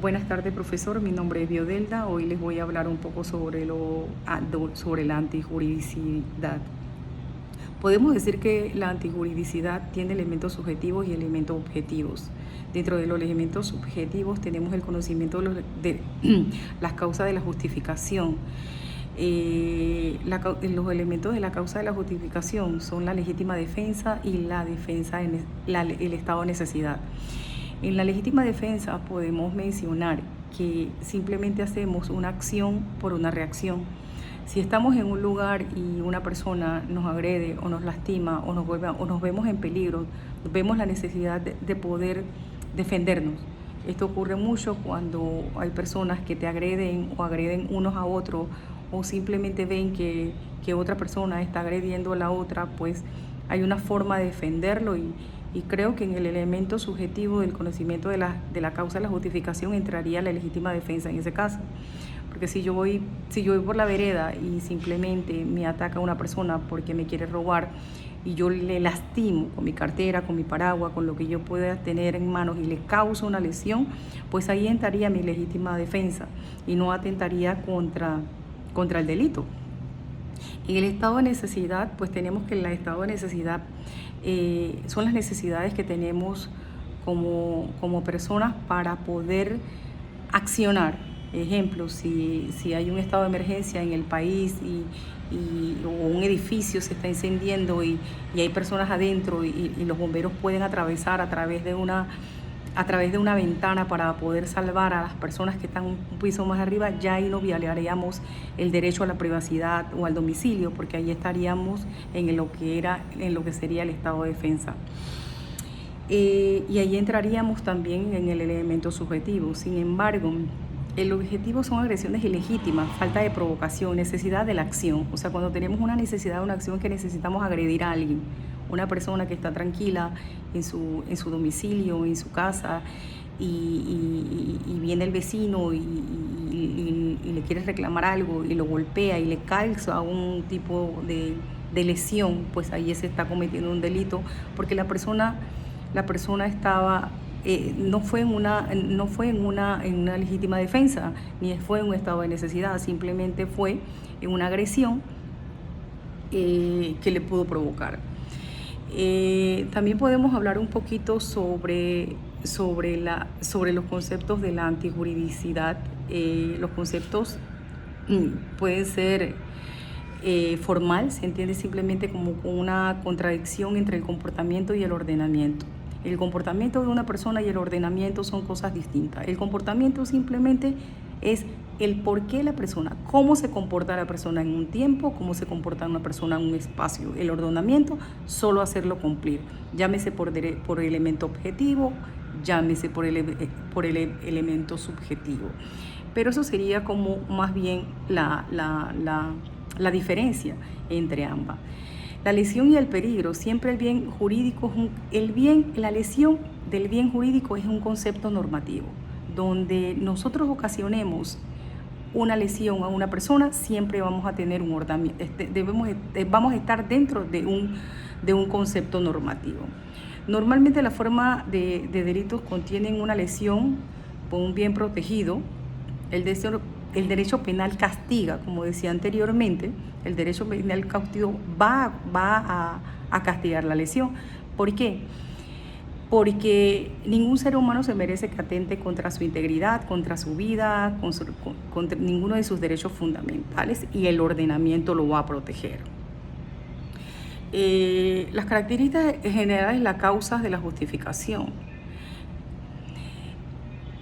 Buenas tardes, profesor. Mi nombre es Biodelda. Hoy les voy a hablar un poco sobre sobre la antijuridicidad. Podemos decir que la antijuridicidad tiene elementos subjetivos y elementos objetivos. Dentro de los elementos subjetivos tenemos el conocimiento de las causas de la justificación. Los elementos de la causa de la justificación son la legítima defensa y la defensa en el estado de necesidad. En la legítima defensa podemos mencionar que simplemente hacemos una acción por una reacción. Si estamos en un lugar y una persona nos agrede o nos lastima o nos vemos en peligro, vemos la necesidad de poder defendernos. Esto ocurre mucho cuando hay personas que te agreden o agreden unos a otros, o simplemente ven que otra persona está agrediendo a la otra, pues hay una forma de defenderlo y creo que en el elemento subjetivo del conocimiento de la causa de la justificación entraría la legítima defensa en ese caso. Porque si yo voy por la vereda y simplemente me ataca una persona porque me quiere robar y yo le lastimo con mi cartera, con mi paraguas, con lo que yo pueda tener en manos y le causo una lesión, pues ahí entraría mi legítima defensa y no atentaría contra el delito. En el estado de necesidad, pues tenemos que el estado de necesidad son las necesidades que tenemos como personas para poder accionar. Ejemplo, si hay un estado de emergencia en el país o un edificio se está incendiando y hay personas adentro y los bomberos pueden atravesar a través de una ventana para poder salvar a las personas que están un piso más arriba, ya ahí no violaríamos el derecho a la privacidad o al domicilio, porque ahí estaríamos en lo que sería el estado de defensa. Y ahí entraríamos también en el elemento subjetivo. Sin embargo, el objetivo son agresiones ilegítimas, falta de provocación, necesidad de la acción. O sea, cuando tenemos una necesidad de una acción que necesitamos agredir a alguien, una persona que está tranquila en su domicilio, en su casa, y viene el vecino y le quiere reclamar algo y lo golpea y le causa un tipo de lesión, pues ahí se está cometiendo un delito, porque la persona estaba no fue en una legítima defensa, ni fue en un estado de necesidad, simplemente fue en una agresión que le pudo provocar. También podemos hablar un poquito sobre los conceptos de la antijuridicidad. Los conceptos pueden ser formal, se entiende simplemente como una contradicción entre el comportamiento y el ordenamiento. El comportamiento de una persona y el ordenamiento son cosas distintas. El comportamiento simplemente es el por qué la persona, cómo se comporta la persona en un tiempo, cómo se comporta una persona en un espacio. El ordenamiento, solo hacerlo cumplir. Llámese por elemento objetivo, llámese por el elemento subjetivo. Pero eso sería como más bien la diferencia entre ambas. La lesión y el peligro, siempre el bien jurídico, la lesión del bien jurídico es un concepto normativo. Donde nosotros ocasionemos una lesión a una persona, siempre vamos a tener un ordenamiento, vamos a estar dentro de un concepto normativo. Normalmente la forma de delitos contienen una lesión por un bien protegido. El derecho penal castiga, como decía anteriormente, el derecho penal castigo va a castigar la lesión. ¿Por qué? Porque ningún ser humano se merece que atente contra su integridad, contra su vida, contra ninguno de sus derechos fundamentales, y el ordenamiento lo va a proteger. Las características generales de las causas de la justificación.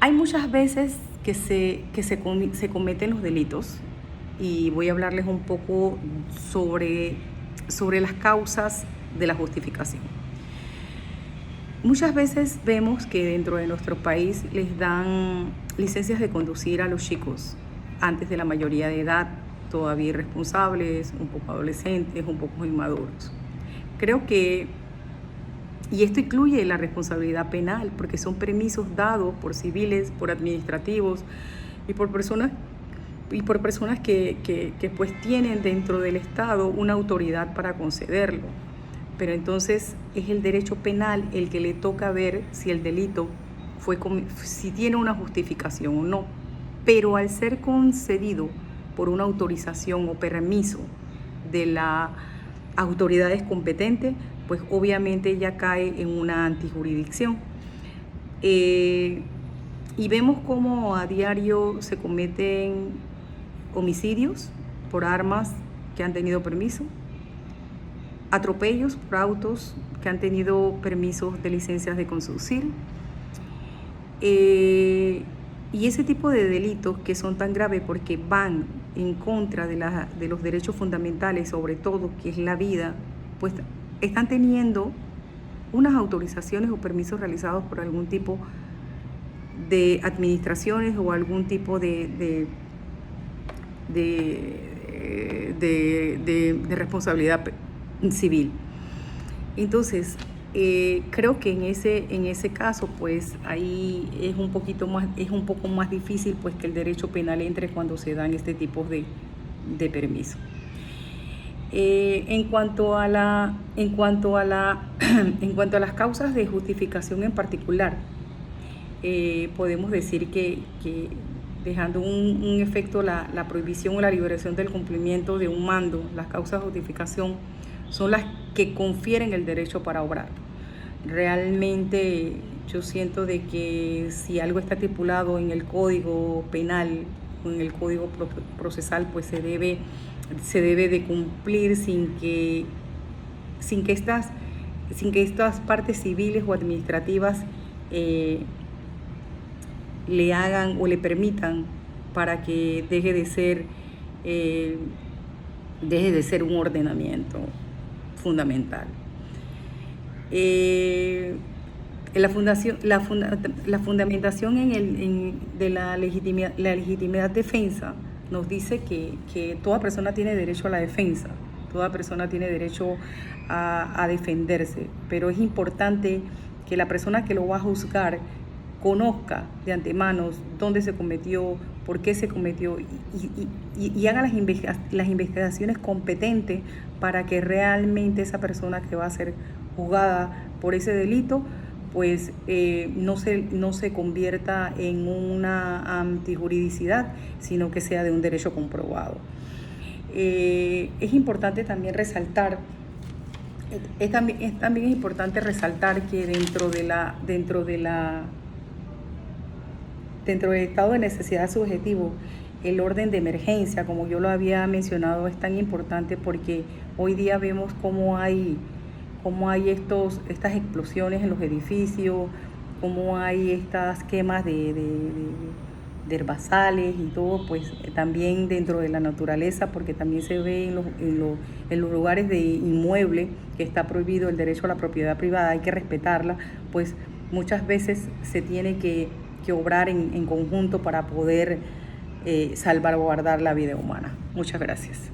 Hay muchas veces que se cometen los delitos, y voy a hablarles un poco sobre las causas de la justificación. Muchas veces vemos que dentro de nuestro país les dan licencias de conducir a los chicos antes de la mayoría de edad, todavía irresponsables, un poco adolescentes, un poco inmaduros. Creo que, y esto incluye la responsabilidad penal, porque son permisos dados por civiles, por administrativos y por personas que pues tienen dentro del Estado una autoridad para concederlo. Pero entonces es el derecho penal el que le toca ver si el delito si tiene una justificación o no. Pero al ser concedido por una autorización o permiso de las autoridades competentes, pues obviamente ya cae en una antijurisdicción. Y vemos cómo a diario se cometen homicidios por armas que han tenido permiso, atropellos por autos que han tenido permisos de licencias de conducir, y ese tipo de delitos que son tan graves porque van en contra de los derechos fundamentales, sobre todo que es la vida, pues están teniendo unas autorizaciones o permisos realizados por algún tipo de administraciones o algún tipo de responsabilidad civil. Entonces, creo que en ese caso, pues ahí es un poco más difícil, pues que el derecho penal entre cuando se dan este tipo de permiso. En cuanto a las causas de justificación en particular, podemos decir que dejando un efecto la prohibición o la liberación del cumplimiento de un mando, las causas de justificación son las que confieren el derecho para obrar. Realmente yo siento de que si algo está estipulado en el Código Penal o en el Código Procesal, pues se debe de cumplir sin que estas partes civiles o administrativas le hagan o le permitan para que deje de ser un ordenamiento fundamental. La fundamentación de la legitimidad defensa nos dice que toda persona tiene derecho a la defensa, toda persona tiene derecho a defenderse, pero es importante que la persona que lo va a juzgar conozca de antemano dónde se cometió, por qué se cometió y haga las investigaciones competentes para que realmente esa persona que va a ser juzgada por ese delito pues no se convierta en una antijuridicidad, sino que sea de un derecho comprobado. Es importante también resaltar, también es importante resaltar que dentro del estado de necesidad subjetivo, el orden de emergencia, como yo lo había mencionado, es tan importante porque hoy día vemos cómo hay estas explosiones en los edificios, cómo hay estas quemas de herbazales y todo, pues también dentro de la naturaleza, porque también se ve en los lugares de inmueble que está prohibido el derecho a la propiedad privada, hay que respetarla, pues muchas veces se tiene que obrar en conjunto para poder salvaguardar la vida humana. Muchas gracias.